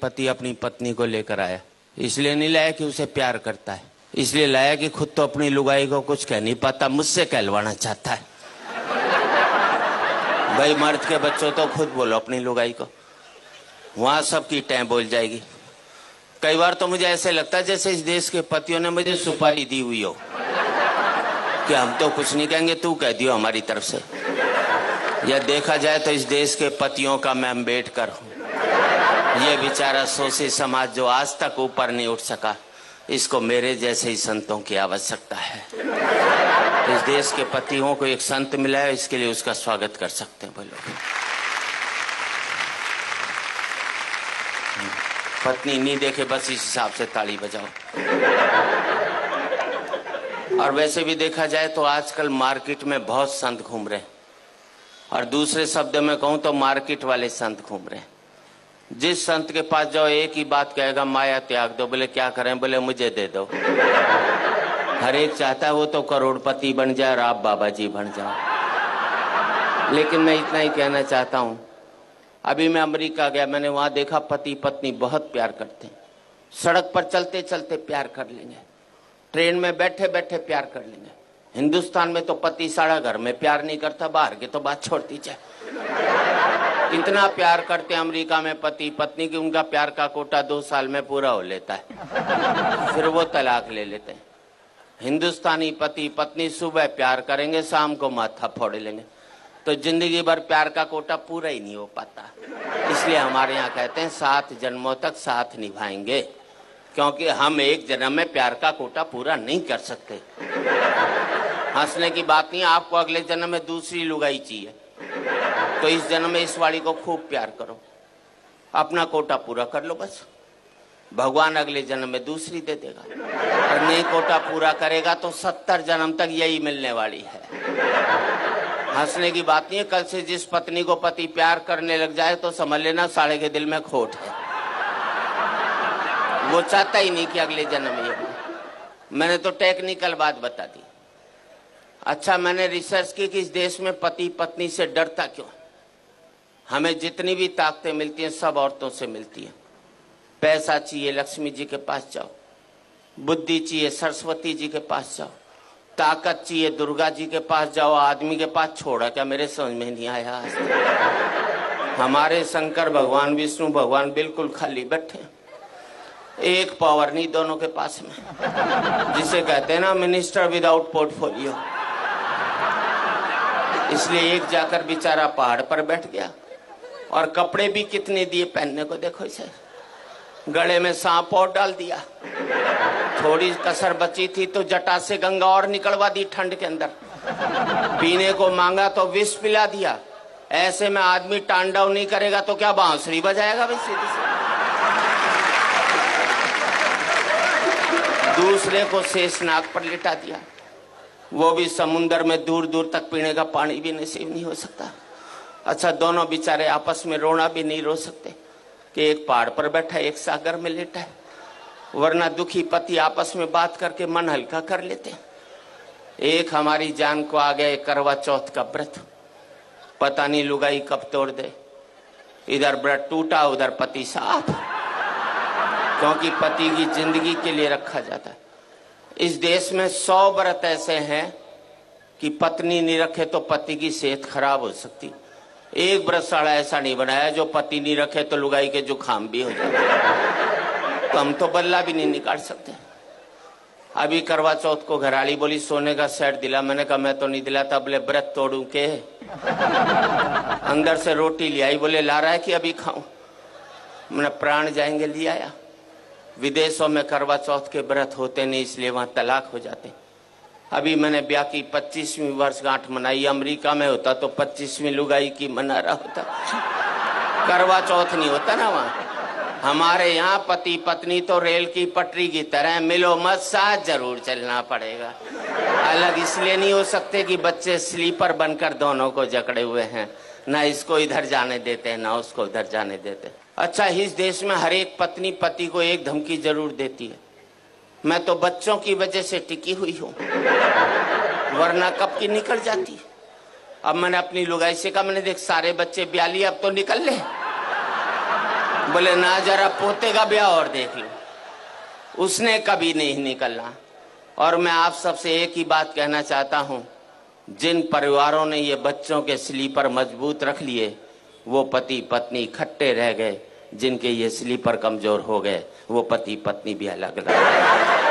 पति अपनी पत्नी को लेकर आया। इसलिए नहीं लाया कि उसे प्यार करता है, इसलिए लाया कि खुद तो अपनी लुगाई को कुछ कह नहीं पाता, मुझसे कहलवाना चाहता है। भाई मर्द के बच्चों तो खुद बोलो अपनी लुगाई को, वहां सबकी टैं बोल जाएगी। कई बार तो मुझे ऐसे लगता है जैसे इस देश के पतियों ने मुझे सुपारी दी हुई हो कि हम तो कुछ नहीं कहेंगे, तू कह दियो हमारी तरफ से। या देखा जाए तो इस देश के पतियों का मैं अम्बेडकर हूँ। ये बेचारा शोषित समाज जो आज तक ऊपर नहीं उठ सका, इसको मेरे जैसे ही संतों की आवश्यकता है। इस देश के पतियों को एक संत मिला है, इसके लिए उसका स्वागत कर सकते हैं। बोलो पत्नी नहीं देखे बस इस हिसाब से ताली बजाओ। और वैसे भी देखा जाए तो आजकल मार्केट में बहुत संत घूम रहे हैं, और दूसरे शब्द में कहूं तो मार्केट वाले संत घूम रहे हैं। जिस संत के पास जाओ एक ही बात कहेगा, माया त्याग दो। बोले क्या करें? बोले मुझे दे दो। हर एक चाहता है वो तो करोड़पति बन जाए और आप बाबा जी बन जाओ। लेकिन मैं इतना ही कहना चाहता हूं, अभी मैं अमेरिका गया, मैंने वहां देखा पति पत्नी बहुत प्यार करते हैं। सड़क पर चलते चलते प्यार कर लेंगे, ट्रेन में बैठे बैठे प्यार कर लेंगे। हिंदुस्तान में तो पति सारा घर में प्यार नहीं करता, बाहर के तो बात छोड़ दीजिए। इतना प्यार करते हैं अमेरिका में पति पत्नी की उनका प्यार का कोटा 2 साल में पूरा हो लेता है, फिर वो तलाक ले लेते हैं। हिंदुस्तानी पति पत्नी सुबह प्यार करेंगे, शाम को माथा फोड़ लेंगे, तो जिंदगी भर प्यार का कोटा पूरा ही नहीं हो पाता। इसलिए हमारे यहाँ कहते हैं 7 जन्मों तक साथ निभाएंगे, क्योंकि हम एक जन्म में प्यार का कोटा पूरा नहीं कर सकते। हंसने की बात नहीं, आपको अगले जन्म में दूसरी लुगाई चाहिए, तो इस जन्म में इस वाली को खूब प्यार करो, अपना कोटा पूरा कर लो बस। भगवान अगले जन्म में दूसरी दे देगा, और नहीं कोटा पूरा करेगा तो 70 जन्म तक यही मिलने वाली है। हंसने की बात नहीं है, कल से जिस पत्नी को पति प्यार करने लग जाए तो समझ लेना साले के दिल में खोट है, वो चाहता ही नहीं कि अगले जन्म ये। मैंने तो टेक्निकल बात बता दी। अच्छा, मैंने रिसर्च की कि इस देश में पति पत्नी से डरता क्यों? हमें जितनी भी ताकतें मिलती हैं सब औरतों से मिलती हैं। पैसा चाहिए लक्ष्मी जी के पास जाओ, बुद्धि चाहिए सरस्वती जी के पास जाओ, ताकत चाहिए दुर्गा जी के पास जाओ, आदमी के पास छोड़ा क्या? मेरे समझ में नहीं आया। हमारे शंकर भगवान विष्णु भगवान बिल्कुल खाली बैठे, एक पावर नहीं दोनों के पास में, जिसे कहते हैं ना मिनिस्टर विदाउट पोर्टफोलियो। इसलिए एक जाकर बेचारा पहाड़ पर बैठ गया, और कपड़े भी कितने दिए पहनने को, देखो इसे, गले में सांप और डाल दिया। थोड़ी कसर बची थी तो जटा से गंगा और निकलवा दी ठंड के अंदर, पीने को मांगा तो विष पिला दिया। ऐसे में आदमी तांडव नहीं करेगा तो क्या बांसुरी बजाएगा भाई? सीधी सी दूसरे को शेषनाग पर लिटा दिया, वो भी समुन्द्र में दूर दूर तक पीने का पानी भी नसीब नहीं हो सकता। अच्छा, दोनों बेचारे आपस में रोना भी नहीं रो सकते कि एक पहाड़ पर बैठा एक सागर में लेटा है, वरना दुखी पति आपस में बात करके मन हल्का कर लेते हैं। एक हमारी जान को आ गया करवा चौथ का व्रत, पता नहीं लुगाई कब तोड़ दे। इधर व्रत टूटा उधर पति साफ, क्योंकि पति की जिंदगी के लिए रखा जाता है। इस देश में 100 व्रत ऐसे हैं कि पत्नी नहीं रखे तो पति की सेहत खराब हो सकती। एक व्रतशाला ऐसा नहीं बनाया जो पति नहीं रखे तो लुगाई के जुकाम भी हो जाए। तो हम तो बल्ला भी नहीं निकाल सकते। अभी करवा चौथ को घराली बोली सोने का सेट दिला, मैंने कहा मैं तो नहीं दिलाता। बोले व्रत तोड़ू के? अंदर से रोटी ले आई, बोले ला रहा है कि अभी खाऊं? मैंने प्राण जाएंगे ले आया। विदेशों में करवा चौथ के व्रत होते नहीं, इसलिए वहां तलाक हो जाते। अभी मैंने ब्याह की 25वीं वर्षगांठ मनाई, अमेरिका में होता तो 25वीं लुगाई की मना रहा होता, करवा चौथ नहीं होता ना वहां। हमारे यहाँ पति पत्नी तो रेल की पटरी की तरह, मिलो मत साथ जरूर चलना पड़ेगा। अलग इसलिए नहीं हो सकते कि बच्चे स्लीपर बनकर दोनों को जकड़े हुए हैं, ना इसको इधर जाने देते हैं ना उसको उधर जाने देते। अच्छा, इस देश में हर एक पत्नी पति को एक धमकी जरूर देती है, मैं तो बच्चों की वजह से टिकी हुई हूं, वरना कब की निकल जाती। अब मैंने अपनी लुगाई से कहा, मैंने देख सारे बच्चे ब्याह लिए, अब तो निकल ले। बोले ना जरा पोते का ब्याह और देख लो, उसने कभी नहीं निकलना। और मैं आप सबसे एक ही बात कहना चाहता हूं, जिन परिवारों ने ये बच्चों के स्लीपर मजबूत रख लिए वो पति पत्नी इकट्ठे रह गए, जिनके ये स्लीपर कमजोर हो गए वो पति पत्नी भी अलग अलग।